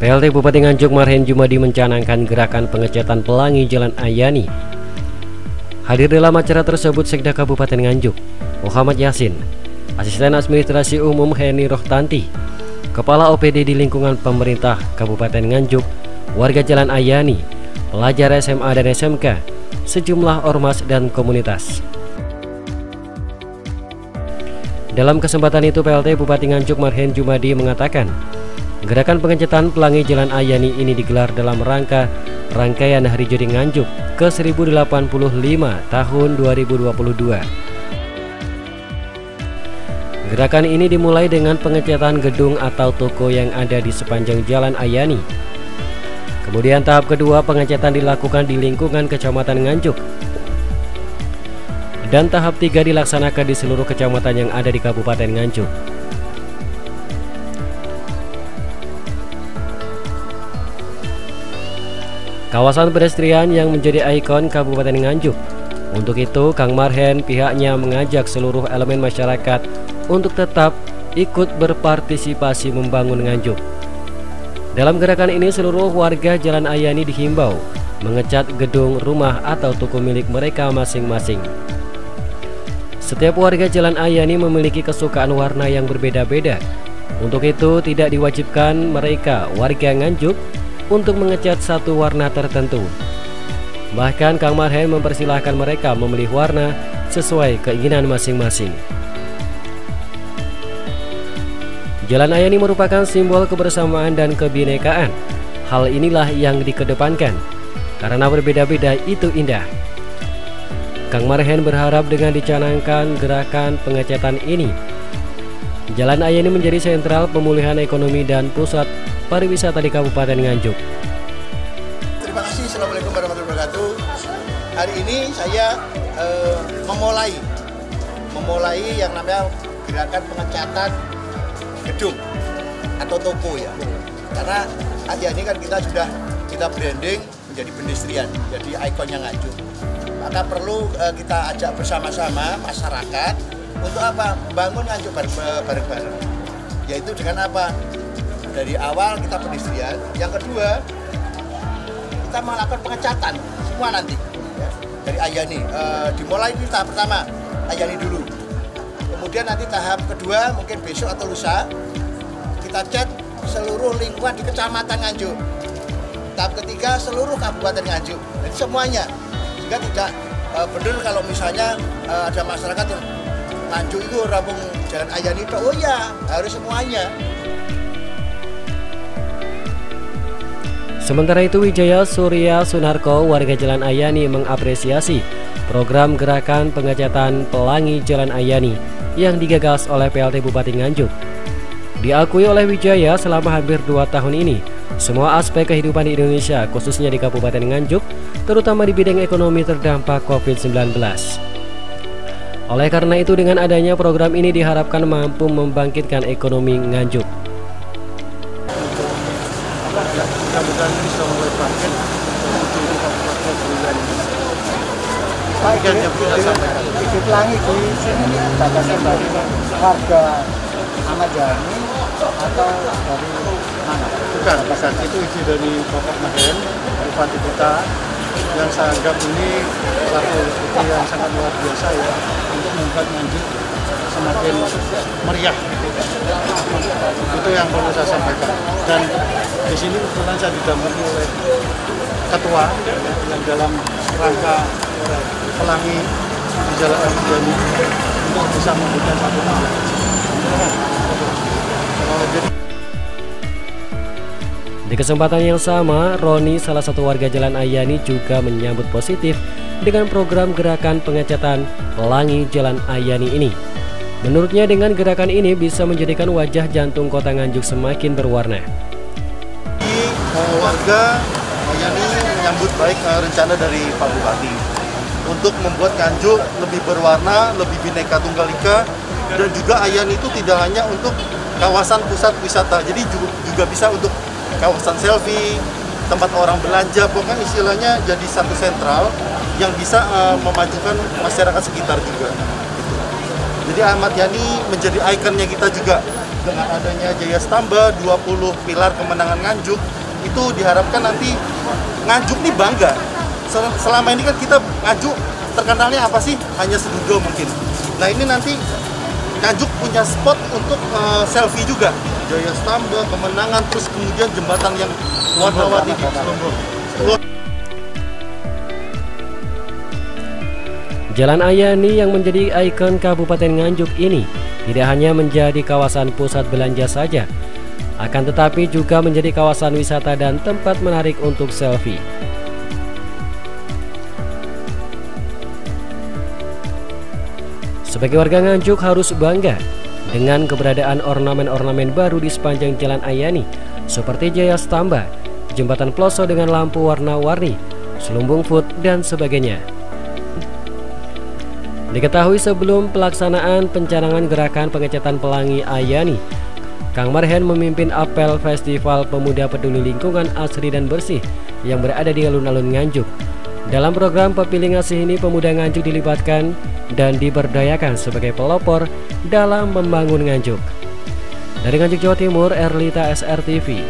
PLT Bupati Nganjuk Marhen Jumadi mencanangkan gerakan pengecatan pelangi Jalan Ayani. Hadir dalam acara tersebut Sekda Kabupaten Nganjuk, Muhammad Yasin, Asisten Administrasi Umum Heni Rohtanti, Kepala OPD di lingkungan pemerintah Kabupaten Nganjuk, warga Jalan Ayani, pelajar SMA dan SMK, sejumlah ormas dan komunitas. Dalam kesempatan itu PLT Bupati Nganjuk Marhen Jumadi mengatakan, gerakan pengecatan pelangi Jalan Ayani ini digelar dalam rangkaian Hari Jadi Nganjuk ke-1085 tahun 2022. Gerakan ini dimulai dengan pengecatan gedung atau toko yang ada di sepanjang Jalan Ayani. Kemudian tahap kedua pengecatan dilakukan di lingkungan Kecamatan Nganjuk. Dan tahap 3 dilaksanakan di seluruh kecamatan yang ada di Kabupaten Nganjuk. Kawasan pedestrian yang menjadi ikon Kabupaten Nganjuk. Untuk itu, Kang Marhen pihaknya mengajak seluruh elemen masyarakat untuk tetap ikut berpartisipasi membangun Nganjuk. Dalam gerakan ini, seluruh warga Jalan Ayani dihimbau mengecat gedung, rumah, atau toko milik mereka masing-masing. Setiap warga Jalan Ayani memiliki kesukaan warna yang berbeda-beda. Untuk itu, tidak diwajibkan mereka warga Nganjuk untuk mengecat satu warna tertentu. Bahkan Kang Marhen mempersilahkan mereka memilih warna sesuai keinginan masing-masing. Jalan Ayani merupakan simbol kebersamaan dan kebinekaan. Hal inilah yang dikedepankan, karena berbeda-beda itu indah. Kang Marhen berharap dengan dicanangkan gerakan pengecatan ini, Jalan Ayani menjadi sentral pemulihan ekonomi dan pusat pariwisata di Kabupaten Nganjuk. Terima kasih. Assalamualaikum warahmatullahi wabarakatuh. Hari ini saya memulai yang namanya gerakan pengecatan gedung atau toko ya. Karena Ayani kan kita branding menjadi pedestrian, jadi ikonnya Nganjuk. Maka perlu kita ajak bersama-sama masyarakat untuk apa? Membangun Nganjuk bareng-bareng. Yaitu dengan apa? Dari awal kita pedestrian, yang kedua kita melakukan pengecatan semua nanti ya, dari Ayani. Dimulai di tahap pertama Ayani dulu, kemudian nanti tahap kedua mungkin besok atau lusa kita cat seluruh lingkungan di Kecamatan Nganjuk. Tahap ketiga seluruh Kabupaten Nganjuk, jadi semuanya, sehingga tidak benar kalau misalnya ada masyarakat yang Nganjuk itu rampung Jalan Ayani itu, oh ya harus semuanya. Sementara itu, Wijaya Surya Sunarko, warga Jalan Ayani, mengapresiasi program gerakan pengecatan pelangi Jalan Ayani yang digagas oleh PLT Bupati Nganjuk. Diakui oleh Wijaya, selama hampir 2 tahun ini, semua aspek kehidupan di Indonesia, khususnya di Kabupaten Nganjuk, terutama di bidang ekonomi terdampak COVID-19. Oleh karena itu, dengan adanya program ini diharapkan mampu membangkitkan ekonomi Nganjuk. Mudah-mudahan ini bisa mulai bangkit untuk kabupaten bulan ini. Pak, ide pelangi di sini batasan dari warga Ahmad Yani atau dari mana? Bukan, itu ide dari Bapak Marhen, Bupati kita, yang saya anggap ini satu ide yang sangat luar biasa ya, untuk membuat Nganjuk semakin meriah. Itu yang perlu saya sampaikan. Dan di sini kebetulan saya didampingi oleh ketua yang dalam rangka pelangi di Jalan Ayani untuk bisa memberikan satu hal. Di kesempatan yang sama, Roni, salah satu warga Jalan Ayani, juga menyambut positif dengan program gerakan pengecatan pelangi Jalan Ayani ini. Menurutnya, dengan gerakan ini bisa menjadikan wajah jantung kota Nganjuk semakin berwarna. Warga Ayani menyambut baik rencana dari Pak Bupati untuk membuat Nganjuk lebih berwarna, lebih bineka tunggal ika, dan juga Ayani itu tidak hanya untuk kawasan pusat wisata, jadi juga bisa untuk kawasan selfie, tempat orang belanja, pokoknya istilahnya jadi satu sentral yang bisa memajukan masyarakat sekitar juga. Jadi Ahmad Yani menjadi ikonnya kita juga dengan adanya Jaya Stamba 20 pilar kemenangan Nganjuk, itu diharapkan nanti Nganjuk nih bangga. Selama ini kan kita Nganjuk terkenalnya apa sih? Hanya Sedudo mungkin. Nah ini nanti Nganjuk punya spot untuk selfie juga. Jaya Stamba, kemenangan, terus kemudian jembatan yang warna-warni di Selumbur. Jalan Ayani yang menjadi ikon Kabupaten Nganjuk ini tidak hanya menjadi kawasan pusat belanja saja, akan tetapi juga menjadi kawasan wisata dan tempat menarik untuk selfie. Sebagai warga Nganjuk harus bangga dengan keberadaan ornamen-ornamen baru di sepanjang Jalan Ayani seperti Jaya Stamba, jembatan Ploso dengan lampu warna-warni, Selumbung Food, dan sebagainya. Diketahui sebelum pelaksanaan pencanangan gerakan pengecatan Pelangi Ayani, Kang Marhen memimpin apel Festival Pemuda Peduli Lingkungan Asri dan Bersih yang berada di alun-alun Nganjuk. Dalam program Pepilih Ngasih ini, pemuda Nganjuk dilibatkan dan diberdayakan sebagai pelopor dalam membangun Nganjuk. Dari Nganjuk, Jawa Timur, Erlita, SRTV.